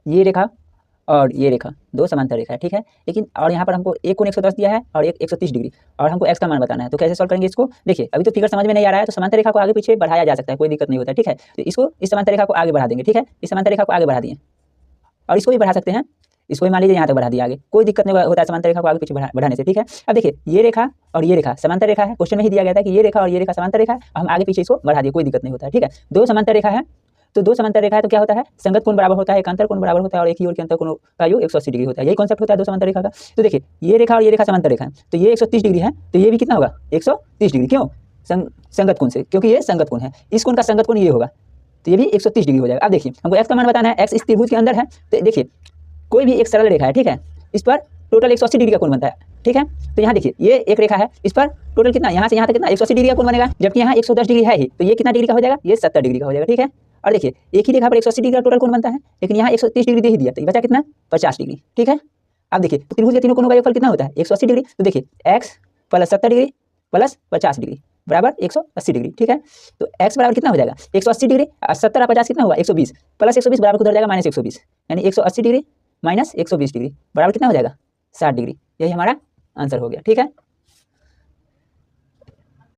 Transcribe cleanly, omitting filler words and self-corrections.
ये रेखा और ये रेखा दो समांतर रेखा है, ठीक है। लेकिन और यहाँ पर हमको एक कोण 110 दिया है और एक 130 डिग्री, और हमको x का मान बताना है। तो कैसे सॉल्व करेंगे इसको? देखिए अभी तो फिगर समझ में नहीं आ रहा है, तो समांतर रेखा को आगे पीछे बढ़ाया जा सकता है, कोई दिक्कत नहीं होता है, ठीक है। तो इसको इस समांतर रेखा को आगे बढ़ा देंगे, ठीक है। इस समांतर रेखा को आगे बढ़ा दिए और इसको भी बढ़ा सकते हैं, इसको भी मान लीजिए यहाँ तक बढ़ा दिया आगे, कोई दिक्कत नहीं होता है समांतर रेखा को आगे पीछे बढ़ाने से, ठीक है। अब देखिए ये रेखा और ये रेखा समांतर रेखा है, क्वेश्चन में ही दिया गया था कि ये रेखा और ये रेखा समांतर रेखा है, हम आगे पीछे इसको बढ़ा दिए, कोई दिक्कत नहीं होता है, ठीक है। दो समांतर रेखा है, तो दो समांतर रेखा है तो क्या होता है, संगत कोण बराबर होता है, एक अंतर कोण बराबर होता है और एक ही ओर के अंतर कोण का योग 180 डिग्री होता है। यही कॉन्सेप्ट होता है दो समांतर रेखा का। तो देखिए ये रेखा और ये रेखा समांतर रेखा है, तो ये 130 डिग्री है, तो ये भी कितना होगा 130 डिग्री, क्यों? संगत कोण से, क्योंकि ये संगत कोण है, इस कोण का संगत कोण ये होगा, तो ये भी 130 डिग्री हो जाएगा। अब देखिए हमको x का मान बताना है, x इस त्रिभुज के अंदर है, तो देखिए कोई भी एक सरल रेखा है, ठीक है, इस पर टोटल 180 डिग्री का कोण बनता है, ठीक है। तो यहाँ देखिए ये एक रेखा है, इस पर टोटल कितना, यहाँ से यहाँ तक कितना 180 डिग्री का कोण बनेगा, जबकि यहाँ 110 डिग्री है ही, तो ये कितना डिग्री का हो जाएगा, ये 70 डिग्री का हो जाएगा, ठीक है। और देखिए एक ही रेखा पर 180 डिग्री का टोटल कोण बनता है, लेकिन यहाँ 130 डिग्री दे ही दिया, तो बचा कितना 50 डिग्री, ठीक है। अब देखिए तो त्रिभुज के तीनों कोणों का योगफल कितना होता है 180 डिग्री, तो देखिए x plus 70 degree plus 50 degree बराबर 180 डिग्री, ठीक है। तो x बराबर कितना हो जाएगा 180 डिग्री और 70 और 50 कितना हुआ 120 प्लस 120 बराबर कितना हो जाएगा -120, यानी 180 डिग्री माइनस 120 डिग्री बराबर कितना हो जाएगा 60 डिग्री। यही हमारा आंसर हो गया, ठीक है।